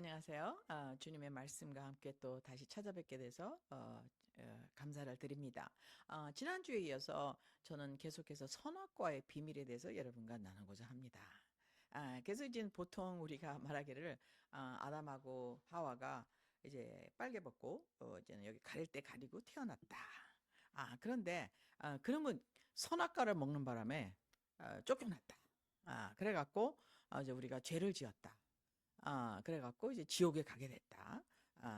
안녕하세요. 주님의 말씀과 함께 또 다시 찾아뵙게 돼서 감사를 드립니다. 지난주에 이어서 저는 계속해서 선악과의 비밀에 대해서 여러분과 나누고자 합니다. 그래서 이제 보통 우리가 말하기를 아담하고 하와가 이제 빨개 벗고 이제는 여기 가릴 때 가리고 태어났다. 그런데 그러면 선악과를 먹는 바람에 쫓겨났다. 그래갖고 이제 우리가 죄를 지었다. 그래갖고 이제 지옥에 가게 됐다.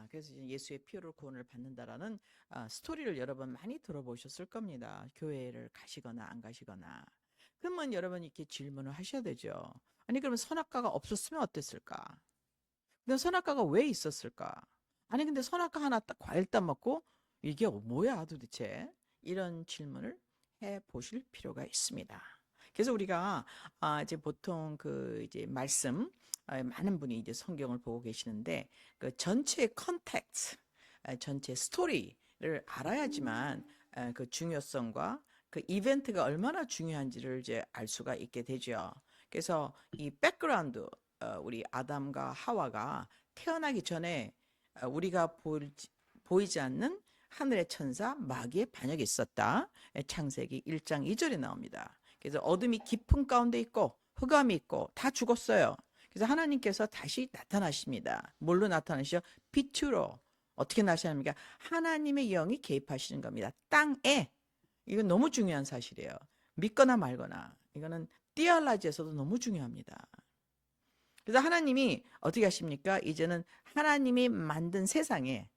그래서 이제 예수의 피로 구원을 받는다라는 스토리를 여러분 많이 들어보셨을 겁니다. 교회를 가시거나 안 가시거나. 그러면 여러분 이렇게 질문을 하셔야 되죠. 아니, 그러면 선악과가 없었으면 어땠을까? 근데 선악과가 왜 있었을까? 아니, 근데 선악과 하나 딱 과일 따먹고 이게 뭐야 도대체? 이런 질문을 해 보실 필요가 있습니다. 그래서 우리가 이제 보통 그 이제 말씀 많은 분이 이제 성경을 보고 계시는데 그 전체 컨텍스트, 전체 스토리를 알아야지만 그 중요성과 그 이벤트가 얼마나 중요한지를 이제 알 수가 있게 되죠. 그래서 이 백그라운드, 우리 아담과 하와가 태어나기 전에 우리가 보이지 않는 하늘의 천사 마귀의 반역이 있었다. 창세기 1장 2절에 나옵니다. 그래서 어둠이 깊은 가운데 있고 흑암이 있고 다 죽었어요. 그래서 하나님께서 다시 나타나십니다. 뭘로 나타나시죠? 빛으로. 어떻게 나타납니까? 하나님의 영이 개입하시는 겁니다. 땅에. 이건 너무 중요한 사실이에요. 믿거나 말거나. 이거는 띠알라지에서도 너무 중요합니다. 그래서 하나님이 어떻게 하십니까? 이제는 하나님이 만든 세상에,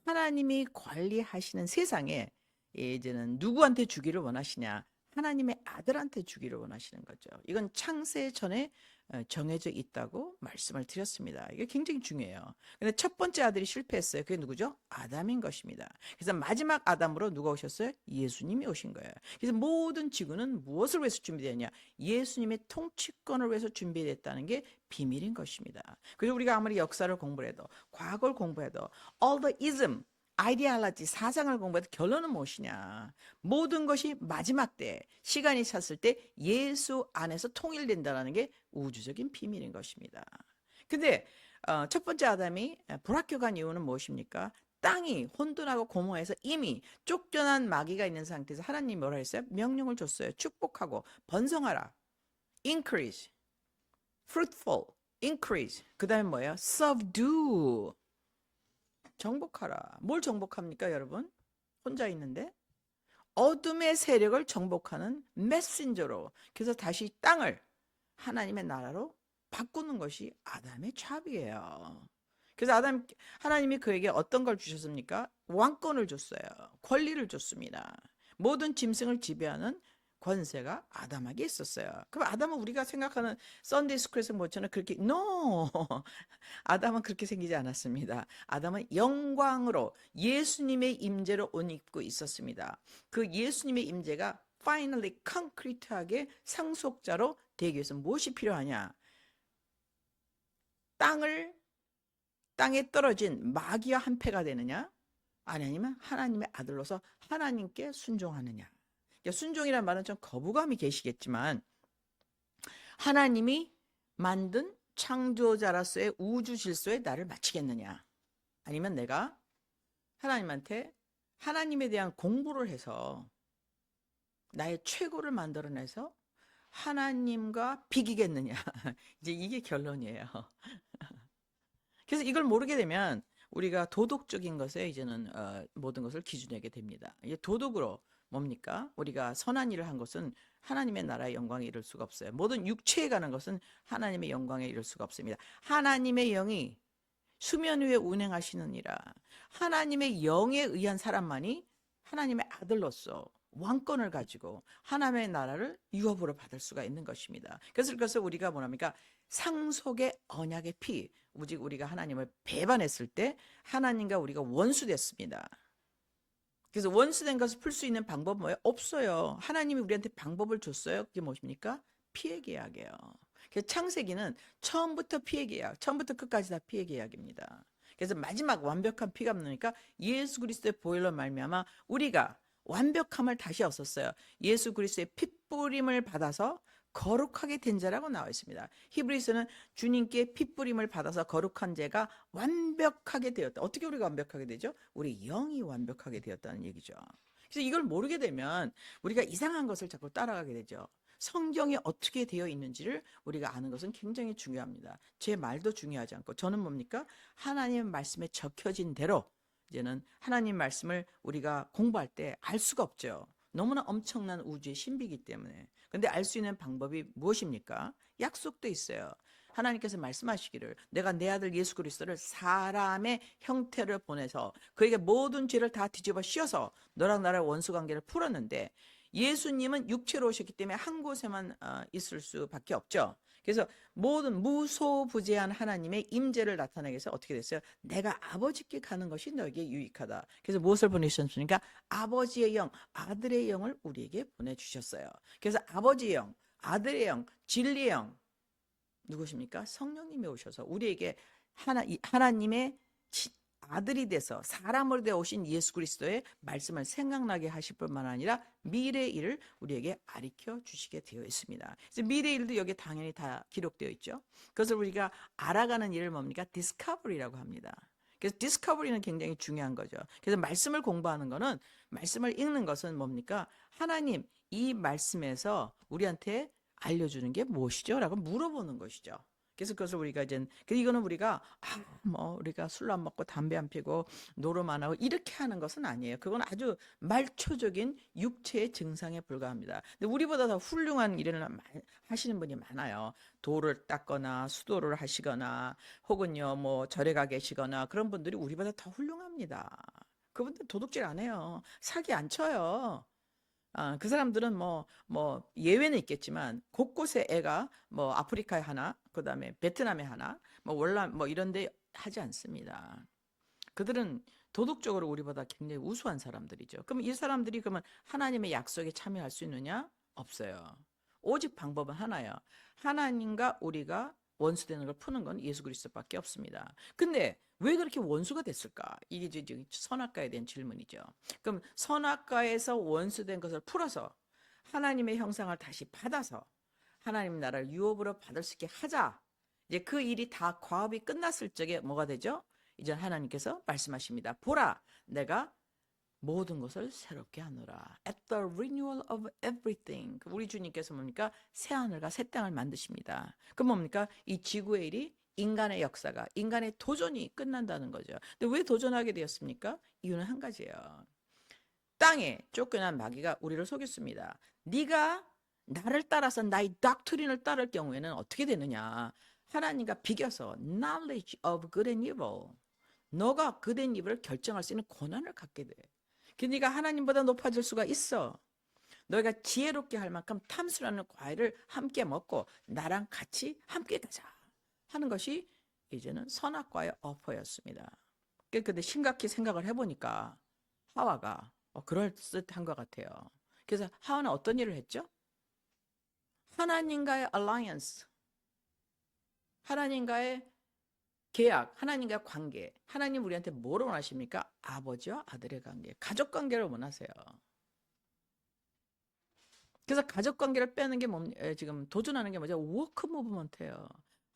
하나님이 관리하시는 세상에 이제는 누구한테 주기를 원하시냐? 하나님의 아들한테 주기를 원하시는 거죠. 이건 창세 전에 정해져 있다고 말씀을 드렸습니다. 이게 굉장히 중요해요. 근데 첫 번째 아들이 실패했어요. 그게 누구죠? 아담인 것입니다. 그래서 마지막 아담으로 누가 오셨어요? 예수님이 오신 거예요. 그래서 모든 지구는 무엇을 위해서 준비되었냐? 예수님의 통치권을 위해서 준비됐다는 게 비밀인 것입니다. 그래서 우리가 아무리 역사를 공부해도 과거를 공부해도 all the ism 아이디알라지 사상을 공부해도 결론은 무엇이냐? 모든 것이 마지막 때 시간이 찼을 때 예수 안에서 통일된다는 게 우주적인 비밀인 것입니다. 근데 첫 번째 아담이 불합격한 이유는 무엇입니까? 땅이 혼돈하고 공허해서 이미 쫓겨난 마귀가 있는 상태에서 하나님이 뭐라 했어요? 명령을 줬어요. 축복하고 번성하라. increase, fruitful, increase. 그 다음에 뭐예요? subdue. 정복하라. 뭘 정복합니까, 여러분? 혼자 있는데? 어둠의 세력을 정복하는 메신저로. 그래서 다시 땅을 하나님의 나라로 바꾸는 것이 아담의 잡이에요. 그래서 하나님이 그에게 어떤 걸 주셨습니까? 왕권을 줬어요. 권리를 줬습니다. 모든 짐승을 지배하는 권세가 아담에게 있었어요. 그럼 아담은 우리가 생각하는 썬데이 스쿨에서 뭐처럼 그렇게 no 아담은 그렇게 생기지 않았습니다. 아담은 영광으로 예수님의 임재로 옷 입고 있었습니다. 그 예수님의 임재가 finally concrete하게 상속자로 되기 위해서 무엇이 필요하냐? 땅에 떨어진 마귀와 한패가 되느냐? 아니면 하나님의 아들로서 하나님께 순종하느냐? 순종이란 말은 좀 거부감이 계시겠지만 하나님이 만든 창조자로서의 우주 질서에 나를 바치겠느냐? 아니면 내가 하나님한테 하나님에 대한 공부를 해서 나의 최고를 만들어내서 하나님과 비기겠느냐? 이제 이게 결론이에요. 그래서 이걸 모르게 되면 우리가 도덕적인 것에 이제는 모든 것을 기준하게 됩니다. 이게 도덕으로 뭡니까? 우리가 선한 일을 한 것은 하나님의 나라의 영광에 이를 수가 없어요. 모든 육체에 가는 것은 하나님의 영광에 이를 수가 없습니다. 하나님의 영이 수면 위에 운행하시느니라. 하나님의 영에 의한 사람만이 하나님의 아들로서 왕권을 가지고 하나님의 나라를 유업으로 받을 수가 있는 것입니다. 그래서 우리가 뭐랍니까? 상속의 언약의 피. 오직 우리가 하나님을 배반했을 때 하나님과 우리가 원수됐습니다. 그래서 원수된 것을 풀 수 있는 방법은 뭐예요? 없어요. 하나님이 우리한테 방법을 줬어요. 그게 무엇입니까? 피해 계약이에요. 그래서 창세기는 처음부터 피해 계약, 처음부터 끝까지 다 피해 계약입니다. 그래서 마지막 완벽한 피가 나니까 예수 그리스도의 보혈로 말미암아 우리가 완벽함을 다시 얻었어요. 예수 그리스도의 핏부림을 받아서 거룩하게 된 자라고 나와 있습니다. 히브리서는 주님께 핏부림을 받아서 거룩한 자가 완벽하게 되었다. 어떻게 우리가 완벽하게 되죠? 우리 영이 완벽하게 되었다는 얘기죠. 그래서 이걸 모르게 되면 우리가 이상한 것을 자꾸 따라가게 되죠. 성경이 어떻게 되어 있는지를 우리가 아는 것은 굉장히 중요합니다. 제 말도 중요하지 않고 저는 뭡니까? 하나님 말씀에 적혀진 대로 이제는 하나님 말씀을 우리가 공부할 때 알 수가 없죠. 너무나 엄청난 우주의 신비이기 때문에. 근데 알 수 있는 방법이 무엇입니까? 약속도 있어요. 하나님께서 말씀하시기를 내가 내 아들 예수 그리스도를 사람의 형태를 보내서 그에게 모든 죄를 다 뒤집어 씌워서 너랑 나를 원수 관계를 풀었는데 예수님은 육체로 오셨기 때문에 한 곳에만 있을 수밖에 없죠. 그래서 모든 무소부재한 하나님의 임재를 나타내기 위해서 어떻게 됐어요? 내가 아버지께 가는 것이 너에게 유익하다. 그래서 무엇을 보내주셨습니까? 아버지의 영, 아들의 영을 우리에게 보내주셨어요. 그래서 아버지의 영, 아들의 영, 진리의 영 누구십니까? 성령님이 오셔서 우리에게 하나님의 아들이 돼서 사람으로 되어 오신 예수 그리스도의 말씀을 생각나게 하실 뿐만 아니라 미래의 일을 우리에게 가르쳐 주시게 되어 있습니다. 그래서 미래의 일도 여기에 당연히 다 기록되어 있죠. 그것을 우리가 알아가는 일을 뭡니까? 디스커버리라고 합니다. 그래서 디스커버리는 굉장히 중요한 거죠. 그래서 말씀을 공부하는 거는 말씀을 읽는 것은 뭡니까? 하나님 이 말씀에서 우리한테 알려주는 게 무엇이죠? 라고 물어보는 것이죠. 그래서 그것을 우리가 이제 이거는 우리가 우리가 술 안 먹고 담배 안 피고 노름 안 하고 이렇게 하는 것은 아니에요. 그건 아주 말초적인 육체의 증상에 불과합니다. 근데 우리보다 더 훌륭한 일을 하시는 분이 많아요. 돌을 닦거나 수도를 하시거나 혹은요 뭐 절에 가 계시거나 그런 분들이 우리보다 더 훌륭합니다. 그분들 도둑질 안 해요. 사기 안 쳐요. 그 사람들은 예외는 있겠지만, 곳곳에 애가, 아프리카에 하나, 그 다음에 베트남에 하나, 월남, 이런 데 하지 않습니다. 그들은 도덕적으로 우리보다 굉장히 우수한 사람들이죠. 그럼 이 사람들이 그러면 하나님의 약속에 참여할 수 있느냐? 없어요. 오직 방법은 하나예요. 하나님과 우리가 원수되는 걸 푸는 건 예수 그리스도밖에 없습니다. 근데 왜 그렇게 원수가 됐을까? 이게 지금 선악과에 대한 질문이죠. 그럼 선악과에서 원수된 것을 풀어서 하나님의 형상을 다시 받아서 하나님 나라를 유업으로 받을 수 있게 하자. 이제 그 일이 다 과업이 끝났을 적에 뭐가 되죠? 이제 하나님께서 말씀하십니다. 보라, 내가 모든 것을 새롭게 하노라. At the renewal of everything. 우리 주님께서 뭡니까? 새 하늘과 새 땅을 만드십니다. 그럼 뭡니까? 이 지구의 일이 인간의 역사가, 인간의 도전이 끝난다는 거죠. 근데 왜 도전하게 되었습니까? 이유는 한 가지예요. 땅에 쫓겨난 마귀가 우리를 속였습니다. 네가 나를 따라서 나의 doctrine을 따를 경우에는 어떻게 되느냐? 하나님과 비교서 knowledge of good and evil. 너가 good and evil을 결정할 수 있는 권한을 갖게 돼. 네가 하나님보다 높아질 수가 있어. 너희가 지혜롭게 할 만큼 탐스라는 과일을 함께 먹고 나랑 같이 함께 가자 하는 것이 이제는 선악과의 어퍼였습니다. 근데 심각히 생각을 해보니까 하와가 그럴듯한 것 같아요. 그래서 하와는 어떤 일을 했죠? 하나님과의 alliance, 하나님과의 계약, 하나님과의 관계. 하나님 우리한테 뭐를 원하십니까? 아버지와 아들의 관계, 가족 관계를 원하세요. 그래서 가족 관계를 빼는 게 지금 도전하는 게 뭐죠? 워크 무브먼트예요.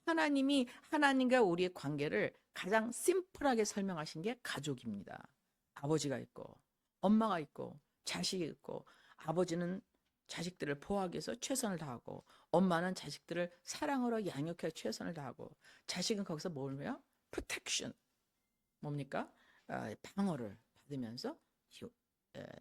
하나님이 하나님과 우리의 관계를 가장 심플하게 설명하신 게 가족입니다. 아버지가 있고 엄마가 있고 자식이 있고, 아버지는 자식들을 보호하기 위해서 최선을 다하고 엄마는 자식들을 사랑으로 양육해 최선을 다하고, 자식은 거기서 뭘 해요? protection, 뭡니까? 방어를 받으면서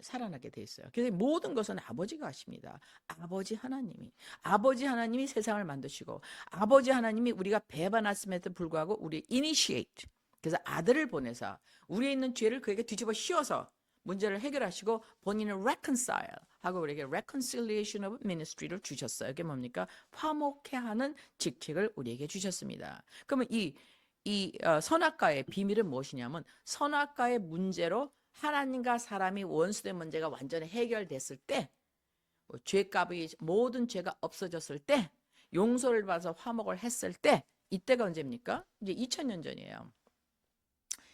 살아나게 돼 있어요. 그래서 모든 것은 아버지가 하십니다. 아버지 하나님이 세상을 만드시고, 아버지 하나님이 우리가 배반했음에도 불구하고 우리 initiate, 그래서 아들을 보내서 우리에 있는 죄를 그에게 뒤집어 씌워서 문제를 해결하시고 본인을 reconcile 하고 우리에게 reconciliation of ministry를 주셨어요. 이게 뭡니까? 화목해 하는 직책을 우리에게 주셨습니다. 그러면 이 선악과의 비밀은 무엇이냐면, 선악과의 문제로 하나님과 사람이 원수된 문제가 완전히 해결됐을 때, 죄값이 모든 죄가 없어졌을 때, 용서를 받아서 화목을 했을 때, 이때가 언제입니까? 이제 2000년 전이에요.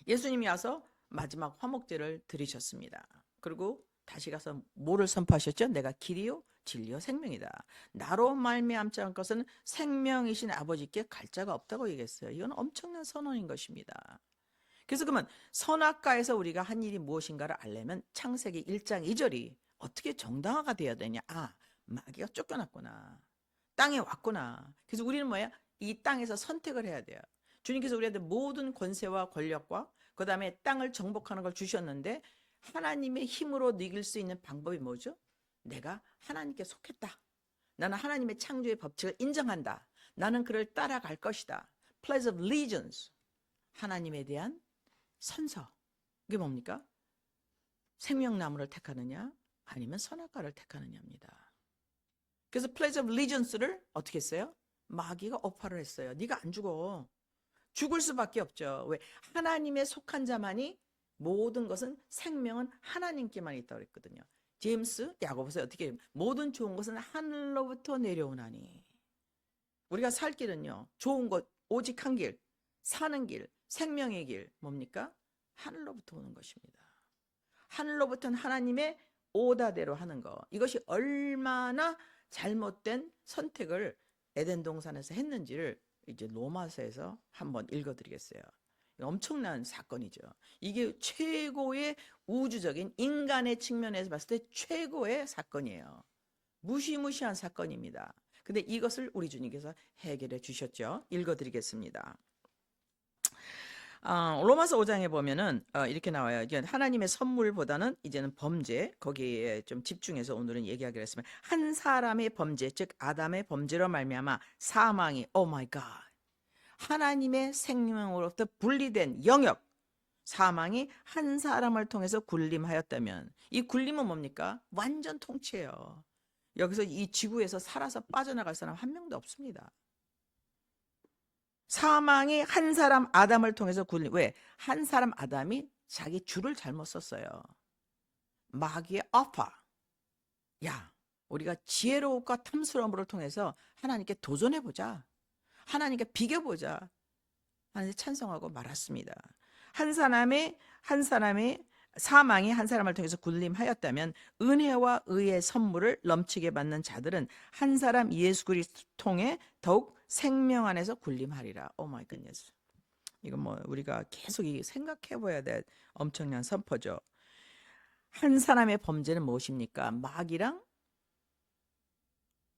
예수님이 와서 마지막 화목제를 드리셨습니다. 그리고 다시 가서 뭐를 선포하셨죠? 내가 길이요 진리요 생명이다. 나로 말미암지 않은 것은 생명이신 아버지께 갈 자가 없다고 얘기했어요. 이건 엄청난 선언인 것입니다. 그래서 그러면 선악과에서 우리가 한 일이 무엇인가를 알려면 창세기 1장 2절이 어떻게 정당화가 되어야 되냐? 아, 마귀가 쫓겨났구나. 땅에 왔구나. 그래서 우리는 뭐야? 이 땅에서 선택을 해야 돼요. 주님께서 우리한테 모든 권세와 권력과 그 다음에 땅을 정복하는 걸 주셨는데 하나님의 힘으로 이길 수 있는 방법이 뭐죠? 내가 하나님께 속했다. 나는 하나님의 창조의 법칙을 인정한다. 나는 그를 따라갈 것이다. Pledge of Allegiance. 하나님에 대한 선서. 이게 뭡니까? 생명나무를 택하느냐 아니면 선악과를 택하느냐입니다. 그래서 Pledge of Allegiance를 어떻게 했어요? 마귀가 오파를 했어요. 네가 안 죽어. 죽을 수밖에 없죠. 왜? 하나님의 속한 자만이 모든 것은 생명은 하나님께만 있다고 그랬거든요. 제임스 야고보서에 어떻게 모든 좋은 것은 하늘로부터 내려오나니. 우리가 살 길은요. 좋은 것 오직 한 길, 사는 길, 생명의 길 뭡니까? 하늘로부터 오는 것입니다. 하늘로부터는 하나님의 오다대로 하는 거. 이것이 얼마나 잘못된 선택을 에덴 동산에서 했는지를 이제 로마서에서 한번 읽어드리겠어요. 엄청난 사건이죠. 이게 최고의 우주적인 인간의 측면에서 봤을 때 최고의 사건이에요. 무시무시한 사건입니다. 근데 이것을 우리 주님께서 해결해 주셨죠. 읽어드리겠습니다. 로마서 5장에 보면은 이렇게 나와요. 이제 하나님의 선물보다는 이제는 범죄, 거기에 좀 집중해서 오늘은 얘기하기로 했으면 한 사람의 범죄, 즉 아담의 범죄로 말미암아 사망이 오 마이 갓. 하나님의 생명으로부터 분리된 영역, 사망이 한 사람을 통해서 군림하였다면 이 군림은 뭡니까? 완전 통치예요. 여기서 이 지구에서 살아서 빠져나갈 사람 한 명도 없습니다. 사망이 한 사람 아담을 통해서 군림. 왜? 한 사람 아담이 자기 줄을 잘못 썼어요. 마귀의 아파. 야, 우리가 지혜로움과 탐스러움을 통해서 하나님께 도전해보자. 하나님께 비겨보자. 하나님 찬송하고 말았습니다. 한 사람의 사망이 한 사람을 통해서 군림하였다면 은혜와 의의 선물을 넘치게 받는 자들은 한 사람 예수 그리스도 통해 더욱 생명 안에서 군림하리라. 오 마이 굿니스. 이건 뭐 우리가 계속 생각해 봐야 될 엄청난 선포죠. 한 사람의 범죄는 무엇입니까? 마귀랑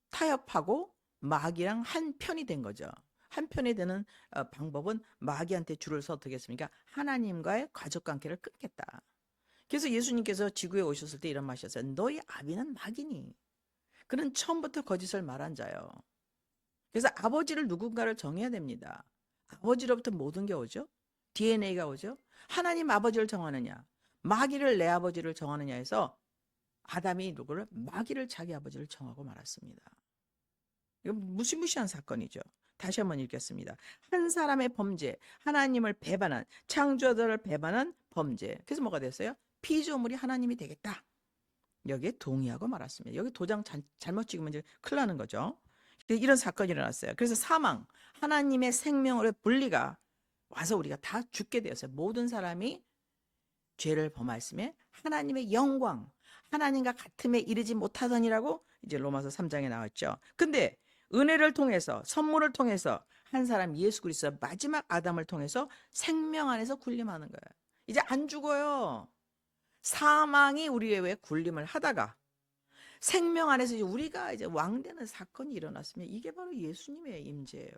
타협하고 마귀랑 한 편이 된 거죠. 한 편이 되는 방법은 마귀한테 줄을 서 어떻게 했습니까? 하나님과의 가족관계를 끊겠다. 그래서 예수님께서 지구에 오셨을 때 이런 말씀하셨어요. 너희 아비는 마귀니. 그는 처음부터 거짓을 말한 자요. 그래서 아버지를 누군가를 정해야 됩니다. 아버지로부터 모든 게 오죠. DNA가 오죠. 하나님 아버지를 정하느냐, 마귀를 내 아버지를 정하느냐 해서 아담이 누구를? 마귀를 자기 아버지를 정하고 말았습니다. 이건 무시무시한 사건이죠. 다시 한번 읽겠습니다. 한 사람의 범죄, 하나님을 배반한, 창조자를 배반한 범죄. 그래서 뭐가 됐어요? 피조물이 하나님이 되겠다. 여기에 동의하고 말았습니다. 여기 도장 잘못 찍으면 이제 큰일 나는 거죠. 이런 사건이 일어났어요. 그래서 사망, 하나님의 생명으로 분리가 와서 우리가 다 죽게 되었어요. 모든 사람이 죄를 범하였음에 하나님의 영광, 하나님과 같음에 이르지 못하더니라고 이제 로마서 3장에 나왔죠. 근데 은혜를 통해서, 선물을 통해서 한 사람 예수 그리스도 마지막 아담을 통해서 생명 안에서 군림하는 거예요. 이제 안 죽어요. 사망이 우리의 왜 군림을 하다가 생명 안에서 이제 우리가 이제 왕되는 사건이 일어났으면 이게 바로 예수님의 임재예요.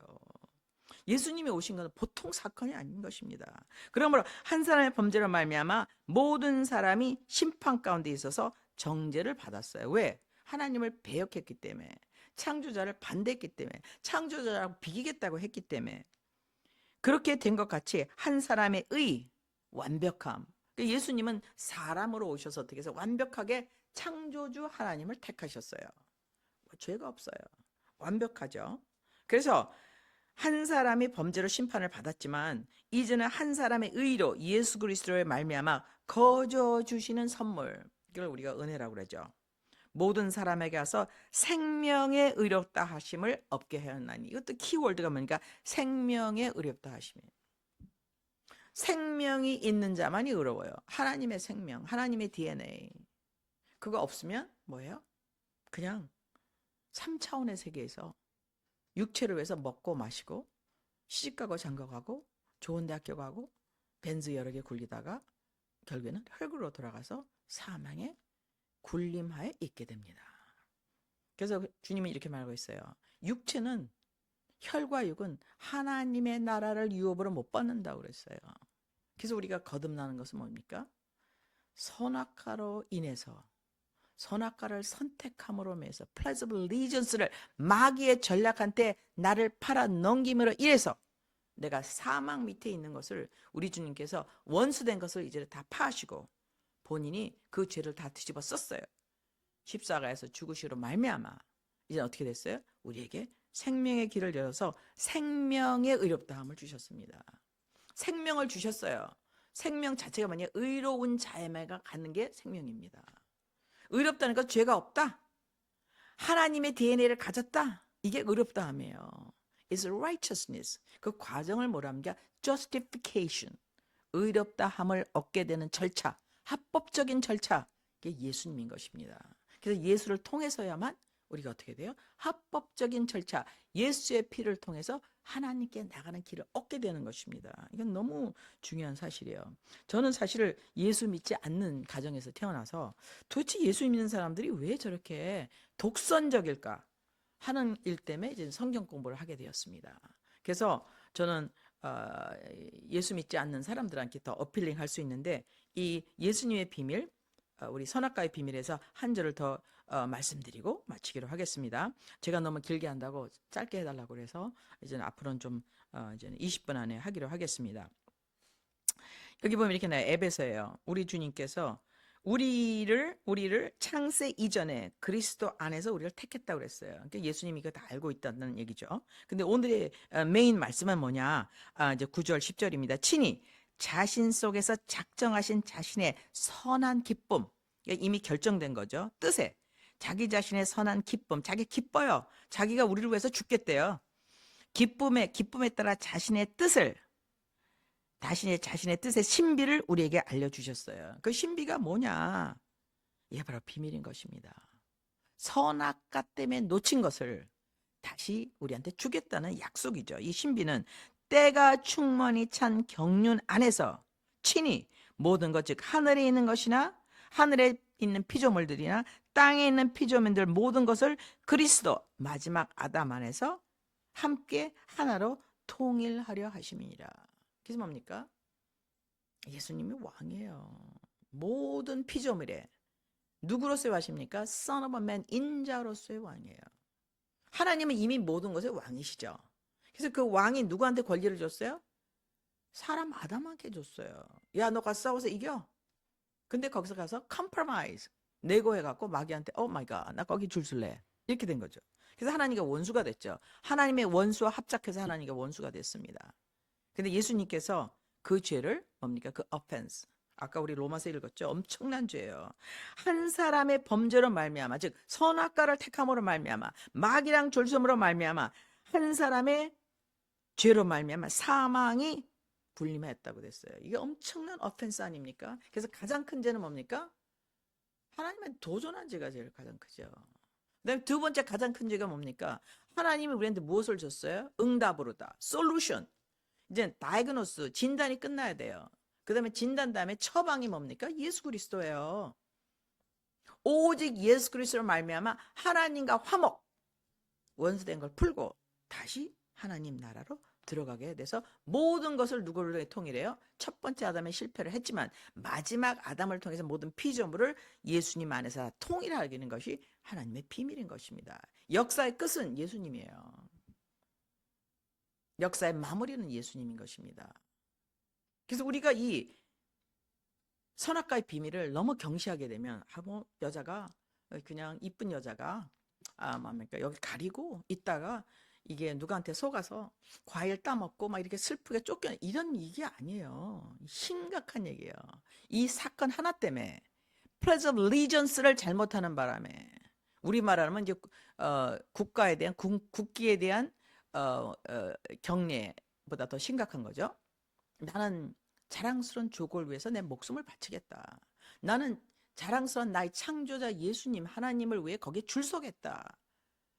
예수님이 오신 것은 보통 사건이 아닌 것입니다. 그러므로 한 사람의 범죄로 말미암아 모든 사람이 심판 가운데 있어서 정죄를 받았어요. 왜? 하나님을 배역했기 때문에, 창조자를 반대했기 때문에, 창조자라고 비기겠다고 했기 때문에. 그렇게 된 것 같이 한 사람의 의, 완벽함. 예수님은 사람으로 오셔서 어떻게 해서 완벽하게 창조주 하나님을 택하셨어요. 죄가 없어요. 완벽하죠. 그래서 한 사람이 범죄로 심판을 받았지만 이제는 한 사람의 의로 예수 그리스도의 말미암아 거저 주시는 선물, 이걸 우리가 은혜라고 그러죠. 모든 사람에게 와서 생명의 의롭다 하심을 얻게 하였나니. 이것도 키워드가 뭐니까 생명의 의롭다 하심이에요. 생명이 있는 자만이 의로워요. 하나님의 생명, 하나님의 DNA. 그거 없으면 뭐예요? 그냥 3차원의 세계에서 육체를 위해서 먹고 마시고 시집가고 장가가고 좋은 대학교 가고 벤츠 여러 개 굴리다가 결국에는 흙으로 돌아가서 사망의 굴림하에 있게 됩니다. 그래서 주님이 이렇게 말하고 있어요. 육체는 혈과 육은 하나님의 나라를 유업으로 못 받는다고 그랬어요. 그래서 우리가 거듭나는 것은 뭡니까? 선악과로 인해서 선악과를 선택함으로 인해서 플레이스 오브 리전스를 마귀의 전략한테 나를 팔아 넘김으로 인해서 내가 사망 밑에 있는 것을 우리 주님께서 원수된 것을 이제 다 파하시고 본인이 그 죄를 다 뒤집어 썼어요. 십자가에서 죽으시로 말미암아 이제 어떻게 됐어요? 우리에게 생명의 길을 열어서 생명의 의롭다함을 주셨습니다. 생명을 주셨어요. 생명 자체가 뭐냐? 의로운 자에가 갖는 게 생명입니다. 의롭다는 건 죄가 없다. 하나님의 DNA를 가졌다. 이게 의롭다함이에요. It's righteousness. 그 과정을 뭐라는 게 justification. 의롭다함을 얻게 되는 절차, 합법적인 절차. 이게 예수님인 것입니다. 그래서 예수를 통해서야만 우리가 어떻게 돼요? 합법적인 절차, 예수의 피를 통해서 하나님께 나가는 길을 얻게 되는 것입니다. 이건 너무 중요한 사실이에요. 저는 사실 예수 믿지 않는 가정에서 태어나서 도대체 예수 믿는 사람들이 왜 저렇게 독선적일까 하는 일 때문에 이제 성경 공부를 하게 되었습니다. 그래서 저는 예수 믿지 않는 사람들한테 더 어필링 할 수 있는데 이 예수님의 비밀, 우리 선악과의 비밀에서 한 절을 더 말씀드리고 마치기로 하겠습니다. 제가 너무 길게 한다고 짧게 해달라고 그래서 이제는 앞으로는 좀 이제는 20분 안에 하기로 하겠습니다. 여기 보면 이렇게 나와요. 에베소예요. 우리 주님께서 우리를 창세 이전에 그리스도 안에서 우리를 택했다고 그랬어요. 그러니까 예수님이 이거 다 알고 있다는 얘기죠. 근데 오늘의 메인 말씀은 뭐냐? 이제 9절, 10절입니다. 친히 자신 속에서 작정하신 자신의 선한 기쁨, 이미 결정된 거죠. 뜻에 자기 자신의 선한 기쁨, 자기 기뻐요. 자기가 우리를 위해서 죽겠대요. 기쁨에 따라 자신의 뜻의 신비를 우리에게 알려주셨어요. 그 신비가 뭐냐? 이게 바로 비밀인 것입니다. 선악과 때문에 놓친 것을 다시 우리한테 주겠다는 약속이죠. 이 신비는 때가 충만히 찬 경륜 안에서 친히 모든 것, 즉 하늘에 있는 것이나 하늘에 있는 피조물들이나 땅에 있는 피조물들 모든 것을 그리스도 마지막 아담 안에서 함께 하나로 통일하려 하심이니라. 그래서 뭡니까? 예수님이 왕이에요. 모든 피조물에 누구로서의 왕입니까? Son of a man, 인자로서의 왕이에요. 하나님은 이미 모든 것의 왕이시죠. 그래서 그 왕이 누구한테 권리를 줬어요? 사람 아담한테 줬어요. 야, 너가 싸워서 이겨. 근데 거기서 가서 compromise, 내고해갖고 마귀한테 오 마이 갓, 나 거기 줄 설래. 이렇게 된 거죠. 그래서 하나님과 원수가 됐죠. 하나님의 원수와 합작해서 하나님과 원수가 됐습니다. 근데 예수님께서 그 죄를 뭡니까? 그 offense. 아까 우리 로마서 읽었죠. 엄청난 죄예요. 한 사람의 범죄로 말미암아, 즉 선악과를 택함으로 말미암아, 마귀랑 졸섬으로 말미암아, 한 사람의 죄로 말미암아 사망이 불림했다고 됐어요. 이게 엄청난 offense 아닙니까? 그래서 가장 큰 죄는 뭡니까? 하나님의 도전한 죄가 제일 가장 크죠. 그다음에 두 번째 가장 큰 죄가 뭡니까? 하나님이 우리한테 무엇을 줬어요? 응답으로다. 솔루션. 이제 다이그노스, 진단이 끝나야 돼요. 그 다음에 진단 다음에 처방이 뭡니까? 예수 그리스도예요. 오직 예수 그리스도로 말미암아 하나님과 화목, 원수된 걸 풀고 다시 하나님 나라로 들어가게 돼서 모든 것을 누구를 통해 통일해요? 첫 번째 아담의 실패를 했지만 마지막 아담을 통해서 모든 피조물을 예수님 안에서 통일하게 되는 것이 하나님의 비밀인 것입니다. 역사의 끝은 예수님이에요. 역사의 마무리는 예수님인 것입니다. 그래서 우리가 이 선악과의 비밀을 너무 경시하게 되면 뭐 여자가 그냥 이쁜 여자가 뭡니까 여기 가리고 있다가 이게 누구한테 속아서 과일 따먹고 막 이렇게 슬프게 쫓겨 이런 얘기 아니에요. 심각한 얘기예요. 이 사건 하나 때문에 Pledge of Allegiance를 잘못하는 바람에 우리 말하면 이제 국가에 대한 국기에 대한 경례보다 더 심각한 거죠. 나는 자랑스러운 조국을 위해서 내 목숨을 바치겠다. 나는 자랑스러운 나의 창조자 예수님 하나님을 위해 거기에 줄 서겠다.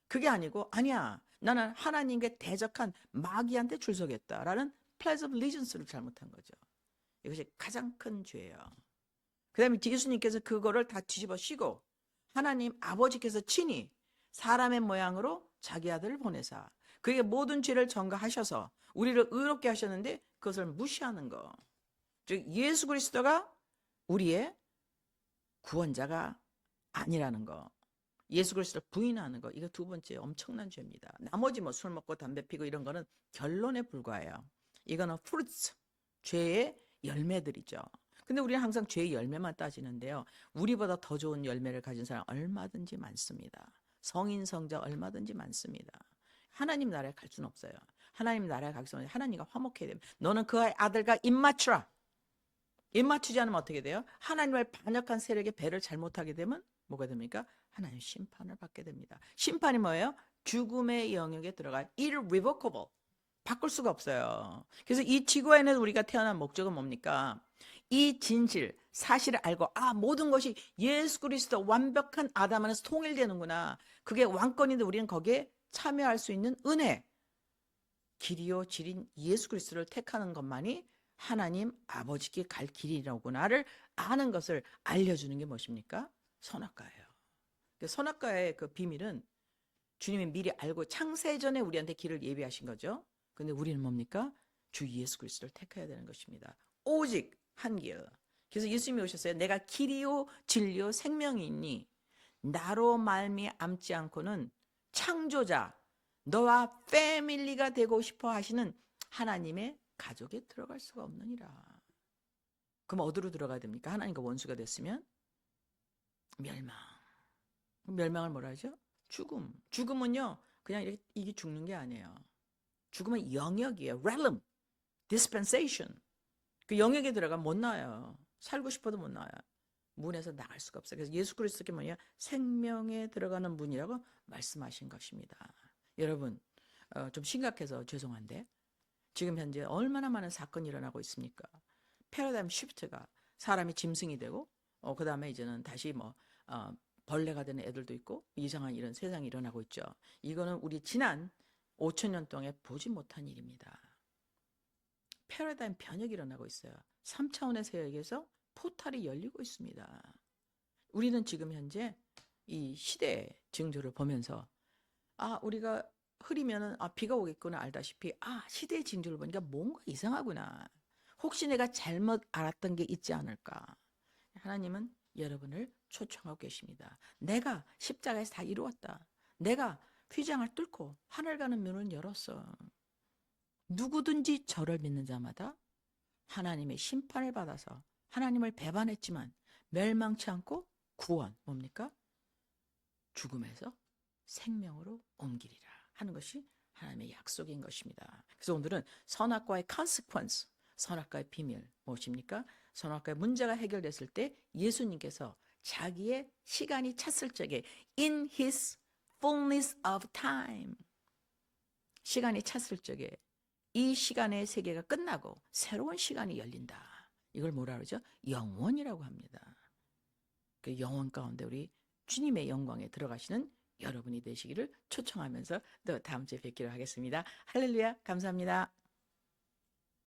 그게 아니고 아니야. 나는 하나님께 대적한 마귀한테 줄 서겠다라는 pledge of allegiance를 잘못한 거죠. 이것이 가장 큰 죄예요. 그 다음에 예수님께서 그거를 다 뒤집어 씌고 하나님 아버지께서 친히 사람의 모양으로 자기 아들을 보내사 그에게 모든 죄를 전가하셔서 우리를 의롭게 하셨는데 그것을 무시하는 거. 즉 예수 그리스도가 우리의 구원자가 아니라는 거. 예수 그리스도를 부인하는 거. 이거 두 번째 엄청난 죄입니다. 나머지 뭐 술 먹고 담배 피고 이런 거는 결론에 불과해요. 이거는 fruits, 죄의 열매들이죠. 근데 우리는 항상 죄의 열매만 따지는데요. 우리보다 더 좋은 열매를 가진 사람 얼마든지 많습니다. 성인 성자 얼마든지 많습니다. 하나님 나라에 갈 수는 없어요. 하나님 나라에 가기 전에 하나님과 화목해야 됩니다. 너는 그 아들과 입 맞추라. 입 맞추지 않으면 어떻게 돼요? 하나님의 반역한 세력의 배를 잘못하게 되면 뭐가 됩니까? 하나님 심판을 받게 됩니다. 심판이 뭐예요? 죽음의 영역에 들어가 irrevocable. 바꿀 수가 없어요. 그래서 이 지구에는 우리가 태어난 목적은 뭡니까? 이 진실, 사실을 알고 모든 것이 예수 그리스도 완벽한 아담 안에서 통일되는구나. 그게 왕권인데 우리는 거기에 참여할 수 있는 은혜. 길이요 질인 예수 그리스도를 택하는 것만이 하나님 아버지께 갈 길이라구나를 아는 것을 알려주는 게 무엇입니까? 선악과예요. 선악과의 그 비밀은 주님이 미리 알고 창세전에 우리한테 길을 예비하신 거죠. 근데 우리는 뭡니까? 주 예수 그리스도를 택해야 되는 것입니다. 오직 한 길. 그래서 예수님이 오셨어요. 내가 길이요 진리요 생명이 있니 나로 말미암지 않고는 창조자 너와 패밀리가 되고 싶어 하시는 하나님의 가족에 들어갈 수가 없느니라. 그럼 어디로 들어가야 됩니까? 하나님과 원수가 됐으면 멸망. 멸망을 뭐라 하죠? 죽음. 죽음은요 그냥 이게 죽는 게 아니에요. 죽음은 영역이에요. realm, dispensation. 그 영역에 들어가면 못 나와요. 살고 싶어도 못 나와요. 문에서 나갈 수가 없어요. 그래서 예수 그리스도께 뭐냐? 생명에 들어가는 문이라고 말씀하신 것입니다. 여러분 좀 심각해서 죄송한데 지금 현재 얼마나 많은 사건이 일어나고 있습니까? 패러다임 시프트가 사람이 짐승이 되고 그 다음에 이제는 다시 벌레가 되는 애들도 있고 이상한 이런 세상이 일어나고 있죠. 이거는 우리 지난 5,000년 동안에 보지 못한 일입니다. 패러다임 변혁이 일어나고 있어요. 3차원의 세계에서 포탈이 열리고 있습니다. 우리는 지금 현재 이 시대의 징조를 보면서 우리가 흐리면은 비가 오겠구나 알다시피 시대의 징조를 보니까 뭔가 이상하구나. 혹시 내가 잘못 알았던 게 있지 않을까. 하나님은 여러분을 초청하고 계십니다. 내가 십자가에서 다 이루었다. 내가 휘장을 뚫고 하늘 가는 문을 열었어. 누구든지 저를 믿는 자마다 하나님의 심판을 받아서 하나님을 배반했지만 멸망치 않고 구원 뭡니까? 죽음에서 생명으로 옮기리라 하는 것이 하나님의 약속인 것입니다. 그래서 오늘은 선악과의 consequence, 선악과의 비밀 무엇입니까? 선악과의 문제가 해결됐을 때 예수님께서 자기의 시간이 찼을 적에 in his fullness of time 시간이 찼을 적에 이 시간의 세계가 끝나고 새로운 시간이 열린다. 이걸 뭐라 그러죠? 영원이라고 합니다. 그 영원 가운데 우리 주님의 영광에 들어가시는 여러분이 되시기를 초청하면서 또 다음 주에 뵙기로 하겠습니다. 할렐루야, 감사합니다.